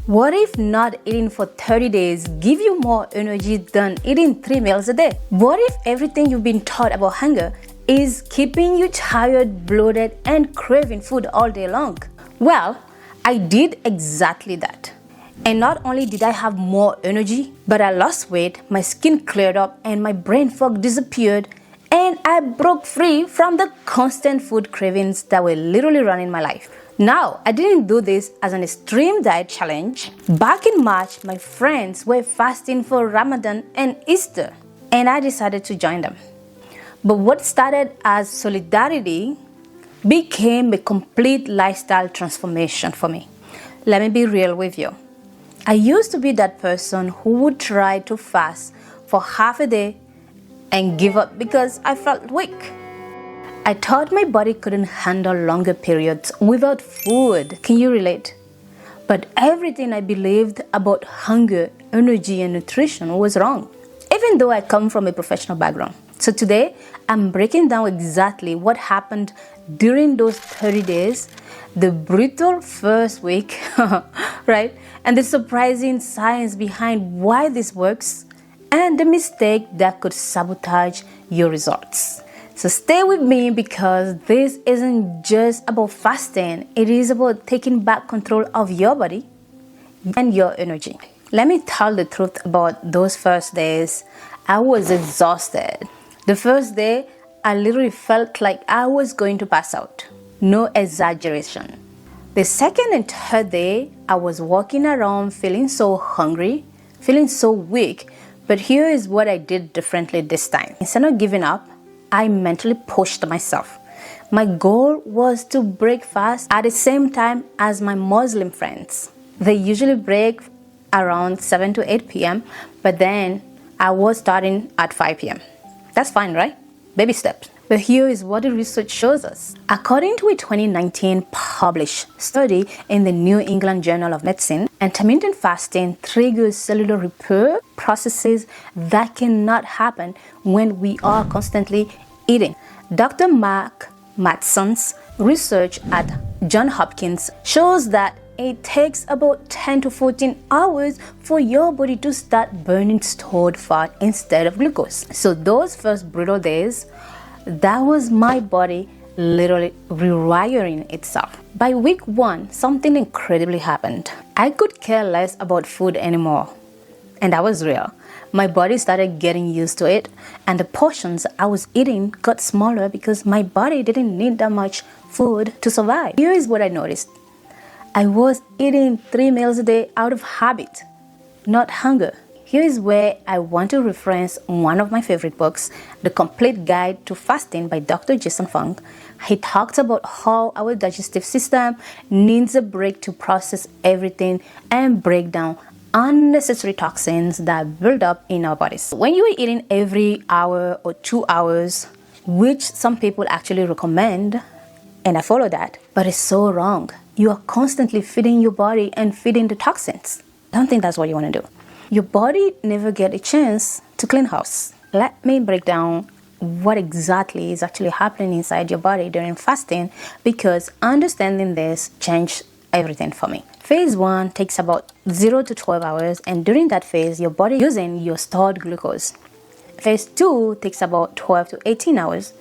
What if not eating for 30 days give you more energy than eating 3 meals a day? What if everything you've been taught about hunger is keeping you tired, bloated, and craving food all day long? Well, I did exactly that. And not only did I have more energy, but I lost weight, my skin cleared up, and my brain fog disappeared, and I broke free from the constant food cravings that were literally running my life. Now, I didn't do this as an extreme diet challenge. Back in March, my friends were fasting for Ramadan and Easter, and I decided to join them. But what started as solidarity became a complete lifestyle transformation for me. Let me be real with you. I used to be that person who would try to fast for half a day and give up because I felt weak. I thought my body couldn't handle longer periods without food. Can you relate? But everything I believed about hunger, energy, and nutrition was wrong, even though I come from a professional background. So today, I'm breaking down exactly what happened during those 30 days, the brutal first week, right? And the surprising science behind why this works, and the mistake that could sabotage your results. So stay with me, because this isn't just about fasting. It is about taking back control of your body and your energy. Let me tell the truth about those first days. I was exhausted. The first day, I literally felt like I was going to pass out. No exaggeration. The second and third day, I was walking around feeling so hungry, feeling so weak. But here is what I did differently this time. Instead of giving up, I mentally pushed myself. My goal was to break fast at the same time as my Muslim friends. They usually break around 7 to 8 p.m., but then I was starting at 5 p.m. That's fine, right? Baby steps. But here is what the research shows us. According to a 2019 published study in the New England Journal of Medicine, intermittent fasting triggers cellular repair processes that cannot happen when we are constantly eating. Dr. Mark Matson's research at Johns Hopkins shows that it takes about 10 to 14 hours for your body to start burning stored fat instead of glucose. So those first brutal days, that was my body literally rewiring itself. By week 1, something incredibly happened. I could care less about food anymore. And that was real. My body started getting used to it, and the portions I was eating got smaller because my body didn't need that much food to survive. Here is what I noticed. I was eating 3 meals a day out of habit, not hunger. Here is where I want to reference one of my favorite books, The Complete Guide to Fasting by Dr. Jason Fung. He talks about how our digestive system needs a break to process everything and break down unnecessary toxins that build up in our bodies. When you are eating every hour or 2 hours, which some people actually recommend, and I follow that, but it's so wrong. You are constantly feeding your body and feeding the toxins. I don't think that's what you want to do. Your body never get a chance to clean house. Let me break down what exactly is actually happening inside your body during fasting, because understanding this changed everything for me. Phase 1 takes about 0 to 12 hours, and during that phase, your body is using your stored glucose. Phase 2 takes about 12 to 18 hours.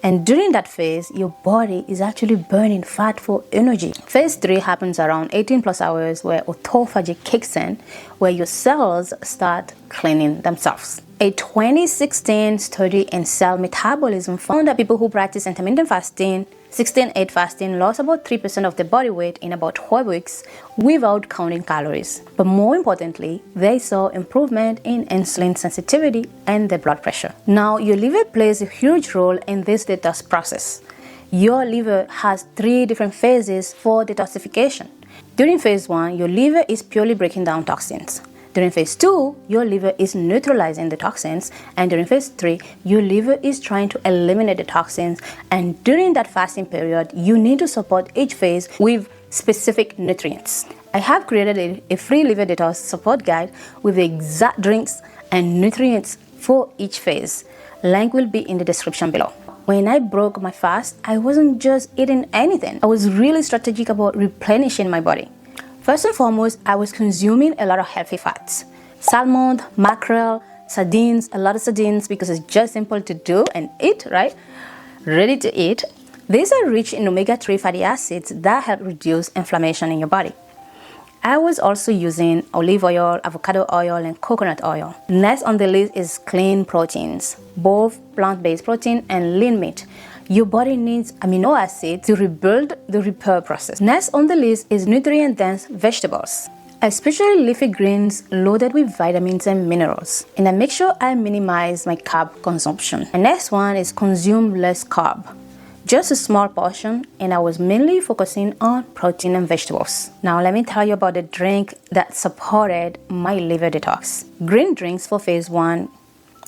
And during that phase, your body is actually burning fat for energy. Phase 3 happens around 18 plus hours, where autophagy kicks in, where your cells start cleaning themselves. A 2016 study in Cell Metabolism found that people who practice intermittent fasting, 16-8 fasting, lost about 3% of their body weight in about 12 weeks without counting calories. But more importantly, they saw improvement in insulin sensitivity and their blood pressure. Now, your liver plays a huge role in this detox process. Your liver has 3 different phases for detoxification. During phase 1, your liver is purely breaking down toxins. During phase 2, your liver is neutralizing the toxins, and during phase 3, your liver is trying to eliminate the toxins. And during that fasting period, you need to support each phase with specific nutrients. I have created a free liver detox support guide with the exact drinks and nutrients for each phase. Link will be in the description below. When I broke my fast, I wasn't just eating anything. I was really strategic about replenishing my body. First and foremost, I was consuming a lot of healthy fats. Salmon, mackerel, sardines, a lot of sardines because it's just simple to do and eat, right? Ready to eat. These are rich in omega-3 fatty acids that help reduce inflammation in your body. I was also using olive oil, avocado oil, and coconut oil. Next on the list is clean proteins, both plant-based protein and lean meat. Your body needs amino acids to rebuild the repair process. Next on the list is nutrient-dense vegetables, especially leafy greens loaded with vitamins and minerals. And I make sure I minimize my carb consumption. The next one is consume less carb. Just a small portion, and I was mainly focusing on protein and vegetables. Now let me tell you about the drink that supported my liver detox. Green drinks for phase 1,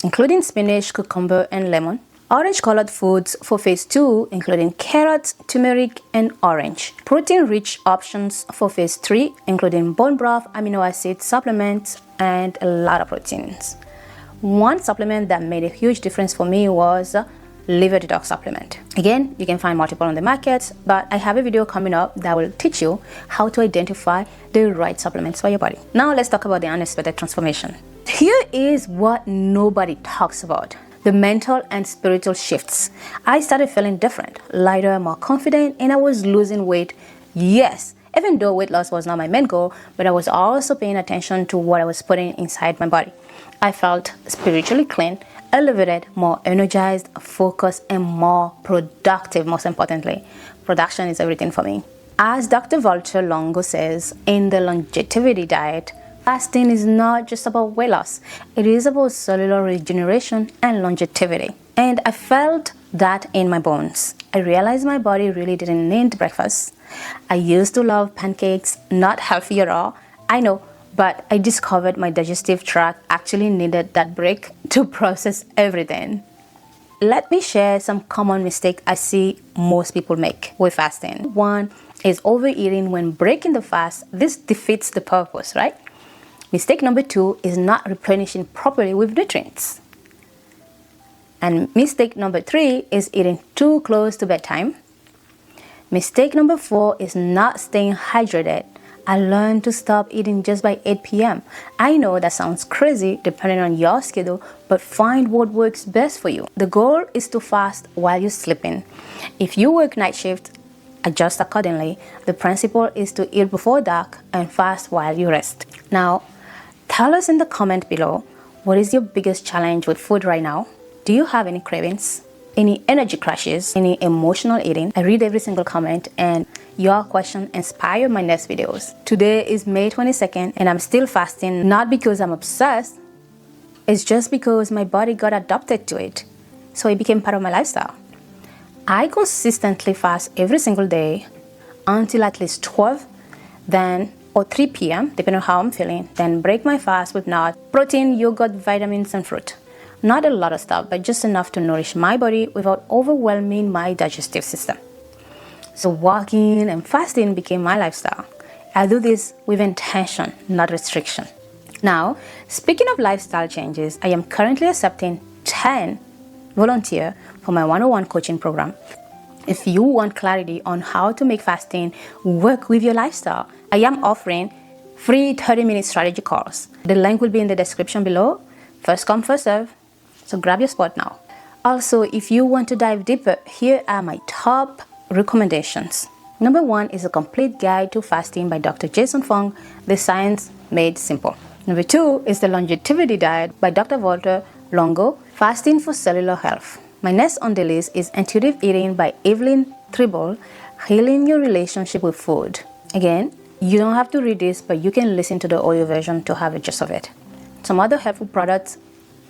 including spinach, cucumber, and lemon. Orange colored foods for phase 2, including carrots, turmeric, and orange. Protein-rich options for phase 3, including bone broth, amino acid supplements, and a lot of proteins. One supplement that made a huge difference for me was liver detox supplement. Again, you can find multiple on the market, but I have a video coming up that will teach you how to identify the right supplements for your body. Now let's talk about the unexpected transformation. Here is what nobody talks about: the mental and spiritual shifts. I started feeling different, lighter, more confident, and I was losing weight. Yes, even though weight loss was not my main goal, but I was also paying attention to what I was putting inside my body. I felt spiritually clean, elevated, more energized, focused, and more productive. Most importantly, production is everything for me. As Dr. Walter Longo says in the longevity diet, fasting is not just about weight loss. It is about cellular regeneration and longevity. And I felt that in my bones. I realized my body really didn't need breakfast. I used to love pancakes, not healthy at all, I know, but I discovered my digestive tract actually needed that break to process everything. Let me share some common mistakes I see most people make with fasting. One is overeating when breaking the fast. This defeats the purpose, right? Mistake number 2 is not replenishing properly with nutrients. And mistake number 3 is eating too close to bedtime. Mistake number 4 is not staying hydrated. I learned to stop eating just by 8 p.m. I know that sounds crazy depending on your schedule, but find what works best for you. The goal is to fast while you're sleeping. If you work night shift, adjust accordingly. The principle is to eat before dark and fast while you rest. Now, tell us in the comment below, what is your biggest challenge with food right now? Do you have any cravings? Any energy crashes? Any emotional eating? I read every single comment, and your question inspired my next videos. Today is May 22nd and I'm still fasting, not because I'm obsessed. It's just because my body got adapted to it. So it became part of my lifestyle. I consistently fast every single day until at least 12, then or 3 p.m. depending on how I'm feeling. Then break my fast with nuts, protein, yogurt, vitamins, and fruit. Not a lot of stuff, but just enough to nourish my body without overwhelming my digestive system. So walking and fasting became my lifestyle. I do this with intention, not restriction. Now, speaking of lifestyle changes, I am currently accepting 10 volunteers for my 101 coaching program. If you want clarity on how to make fasting work with your lifestyle, I am offering free 30-minute strategy calls. The link will be in the description below. First come, first serve. So grab your spot now. Also, if you want to dive deeper, here are my top recommendations. Number 1 is a complete guide to fasting by Dr. Jason Fung, The Science Made Simple. Number 2 is the longevity diet by Dr. Walter Longo, Fasting for Cellular Health. My next on the list is Intuitive Eating by Evelyn Tribble, Healing Your Relationship with Food. Again, you don't have to read this, but you can listen to the audio version to have a gist of it. Some other helpful products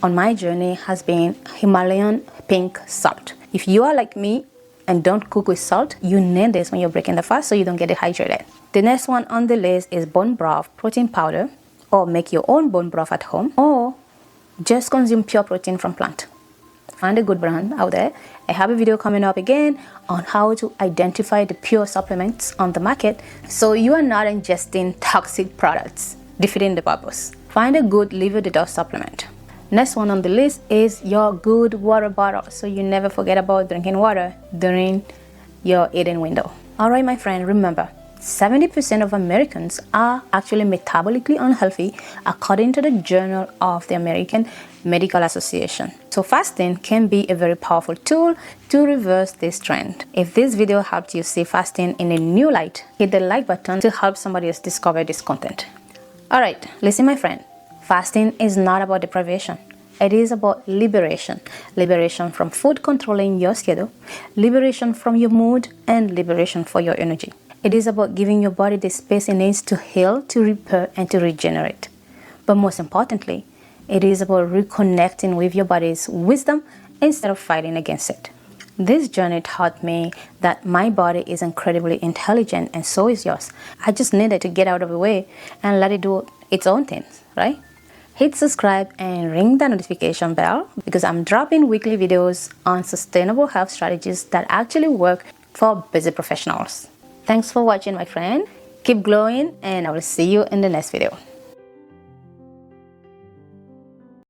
on my journey has been Himalayan pink salt. If you are like me and don't cook with salt, you need this when you're breaking the fast so you don't get dehydrated. The next one on the list is bone broth protein powder, or make your own bone broth at home, or just consume pure protein from plant. Find a good brand out there. I have a video coming up again on how to identify the pure supplements on the market so you are not ingesting toxic products, defeating the purpose. Find a good liver detox supplement. Next one on the list is your good water bottle, so you never forget about drinking water during your eating window. Alright my friend, remember, 70% of Americans are actually metabolically unhealthy, according to the Journal of the American Medical Association. So fasting can be a very powerful tool to reverse this trend. If this video helped you see fasting in a new light, hit the like button to help somebody else discover this content. Alright, listen my friend, fasting is not about deprivation. It is about liberation. Liberation from food controlling your schedule, liberation from your mood, and liberation for your energy. It is about giving your body the space it needs to heal, to repair, and to regenerate. But most importantly, it is about reconnecting with your body's wisdom instead of fighting against it. This journey taught me that my body is incredibly intelligent, and so is yours. I just needed to get out of the way and let it do its own things, right? Hit subscribe and ring the notification bell because I'm dropping weekly videos on sustainable health strategies that actually work for busy professionals. Thanks for watching, my friend. Keep glowing, and I will see you in the next video.